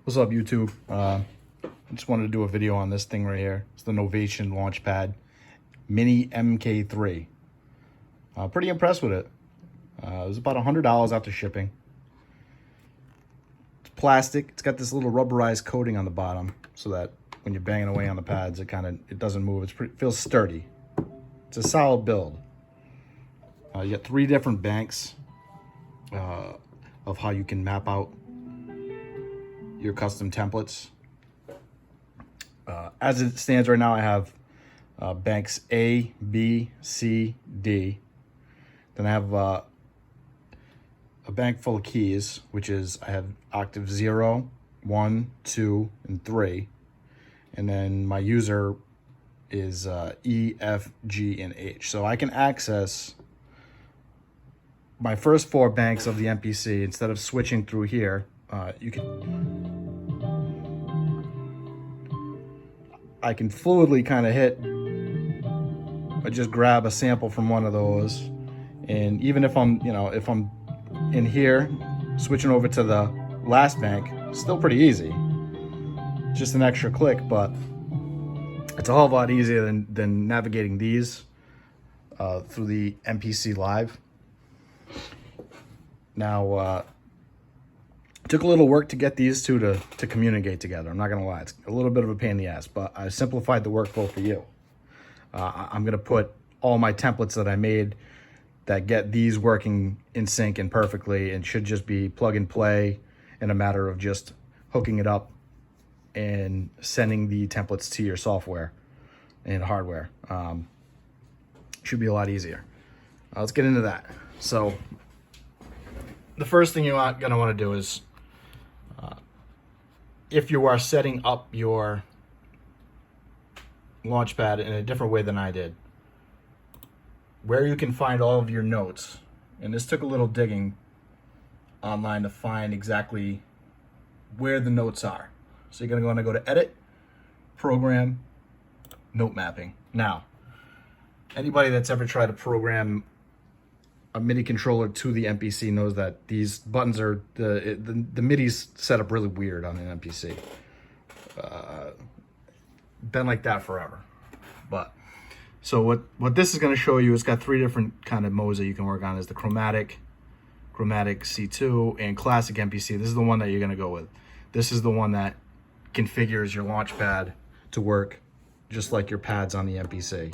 What's up, YouTube? I just wanted to do a video on this thing right here. It's the Novation Launchpad Mini Mk3. Pretty impressed with it. It was about $100 after shipping. It's plastic. It's got this little rubberized coating on the bottom so that when you're banging away on the pads, it doesn't move. It feels sturdy. It's a solid build. You got 3 different banks of how you can map out your custom templates. As it stands right now, I have banks A, B, C, D. Then I have a bank full of keys, which is I have octave 0, 1, 2, and 3. And then my user is E, F, G, and H. So I can access my first 4 banks of the MPC instead of switching through here. I can fluidly kind of hit or just grab a sample from one of those, and even if I'm in here switching over to the last bank, still pretty easy. Just an extra click, but it's a whole lot easier than navigating these through the MPC Live. Now, it took a little work to get these two to communicate together. I'm not gonna lie, it's a little bit of a pain in the ass, but I simplified the workflow for you. I'm gonna put all my templates that I made that get these working in sync and perfectly, and should just be plug and play in a matter of just hooking it up and sending the templates to your software and hardware. Should be a lot easier. Let's get into that. So the first thing you're gonna wanna do is, if you are setting up your Launchpad in a different way than I did, where you can find all of your notes, and this took a little digging online to find exactly where the notes are. So you're gonna go to Edit, Program, Note Mapping. Now, anybody that's ever tried to program a MIDI controller to the MPC knows that these buttons are, the MIDI's set up really weird on an MPC. Been like that forever. But so what this is going to show you, it's got 3 different kind of modes that you can work on. Is the chromatic C2, and classic MPC. This is the one that you're going to go with. This is the one that configures your Launchpad to work just like your pads on the MPC.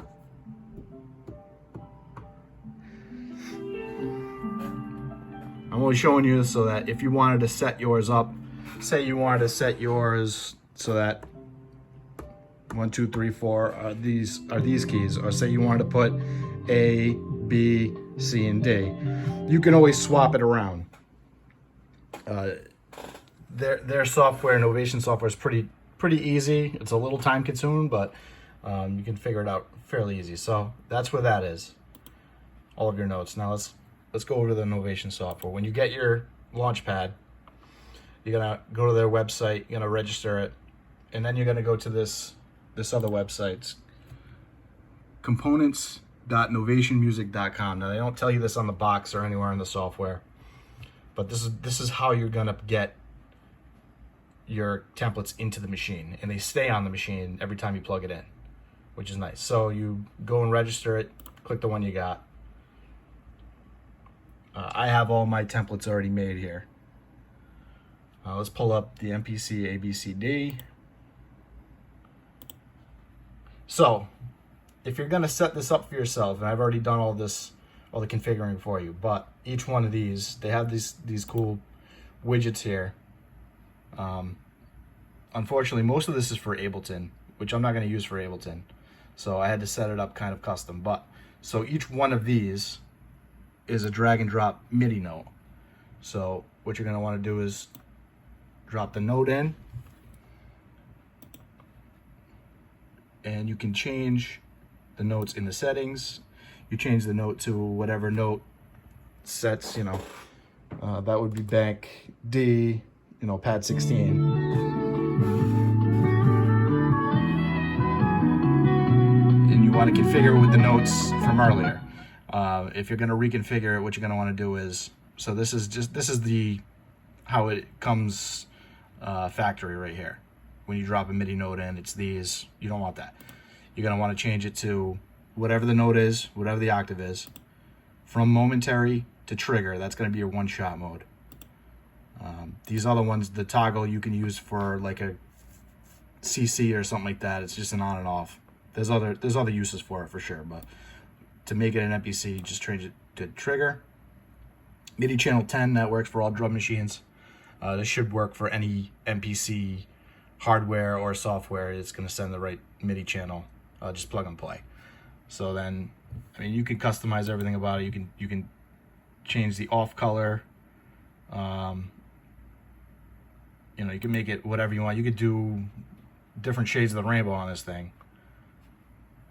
I'm only showing you so that if you wanted to set yours up, say you wanted to set yours so that 1, 2, 3, 4 are these keys, or say you wanted to put A, B, C, and D, you can always swap it around. Their software, Novation software, is pretty easy. It's a little time consuming, but you can figure it out fairly easy. So that's where that is. All of your notes. Now let's go over to the Novation software. When you get your Launchpad, you're gonna go to their website, you're gonna register it, and then you're gonna go to this other website, components.novationmusic.com. Now they don't tell you this on the box or anywhere in the software, but this is how you're gonna get your templates into the machine, and they stay on the machine every time you plug it in, which is nice. So you go and register it, click the one you got. I have all my templates already made here. Let's pull up the MPC ABCD. So, if you're gonna set this up for yourself, and I've already done all the configuring for you, but each one of these, they have these cool widgets here. Unfortunately, most of this is for Ableton, which I'm not gonna use for Ableton. So I had to set it up kind of custom. But so each one of these is a drag and drop MIDI note. So what you're gonna wanna do is drop the note in, and you can change the notes in the settings. You change the note to whatever note sets, that would be bank D, pad 16. And you wanna configure it with the notes from earlier. If you're going to reconfigure it, what you're going to want to do is, so this is how it comes factory right here. When you drop a MIDI note in, it's these. You don't want that. You're going to want to change it to whatever the note is, whatever the octave is. From momentary to trigger, that's going to be your one-shot mode. These other ones, the toggle, you can use for like a CC or something like that. It's just an on and off. There's other uses for it for sure, but to make it an MPC, just change it to trigger. MIDI channel 10, that works for all drum machines. This should work for any MPC hardware or software. It's going to send the right MIDI channel. Just plug and play. So then, I mean, you can customize everything about it. You can change the off color. You know, you can make it whatever you want. You could do different shades of the rainbow on this thing,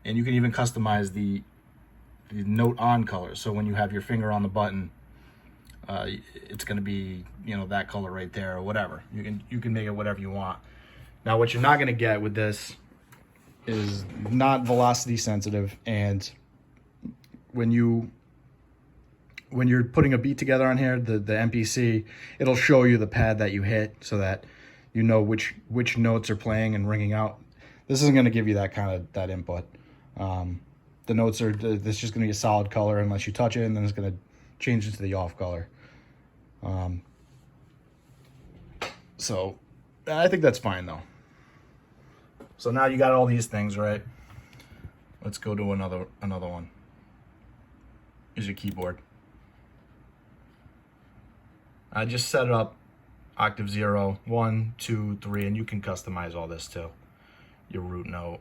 and you can even customize the note on color. So when you have your finger on the button, it's going to be, you know, that color right there or whatever. You can make it whatever you want. Now, what you're not going to get with this is not velocity sensitive, and when you're putting a beat together on here, the MPC, it'll show you the pad that you hit so that you know which notes are playing and ringing out. This isn't going to give you that input. The notes are, this is just going to be a solid color unless you touch it, and then it's going to change it to the off color. So I think that's fine though. So now you got all these things, right? Let's go to another one. Here's your keyboard. I just set it up octave 0, 1, 2, 3, and you can customize all this too. Your root note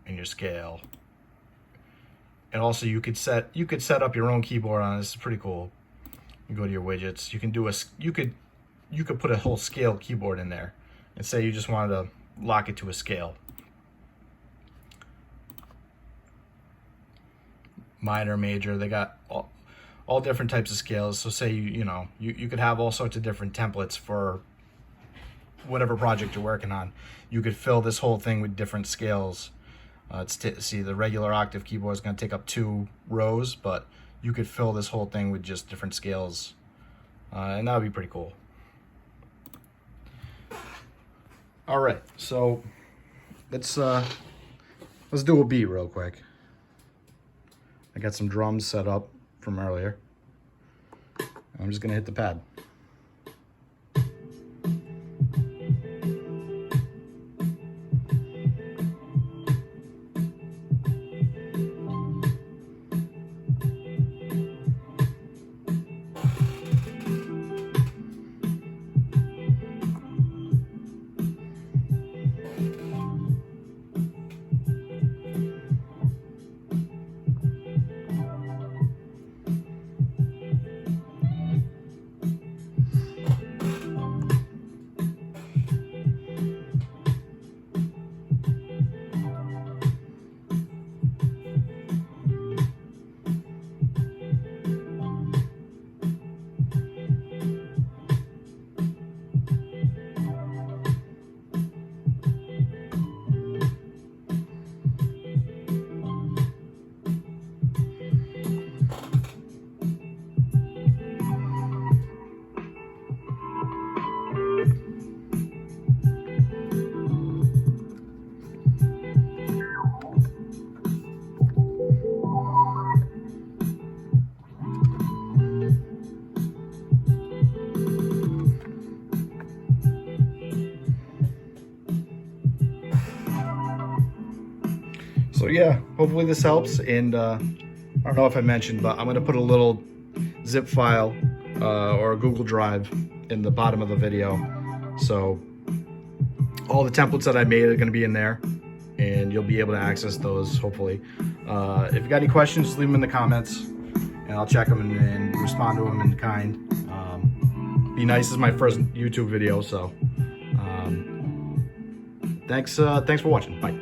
and your scale. And also you could set up your own keyboard on this. It's pretty cool. You go to your widgets. You can do you could put a whole scale keyboard in there and say you just wanted to lock it to a scale. Minor, major, they got all different types of scales. So say you could have all sorts of different templates for whatever project you're working on. You could fill this whole thing with different scales. See, the regular octave keyboard is going to take up 2 rows, but you could fill this whole thing with just different scales, and that would be pretty cool. All right, so let's do a beat real quick. I got some drums set up from earlier. I'm just gonna hit the pad. So yeah, hopefully this helps, and I don't know if I mentioned, but I'm going to put a little zip file or a Google Drive in the bottom of the video. So all the templates that I made are going to be in there, and you'll be able to access those, hopefully. If you got any questions, just leave them in the comments, and I'll check them and respond to them in kind. Be nice, this is my first YouTube video, so thanks for watching. Bye.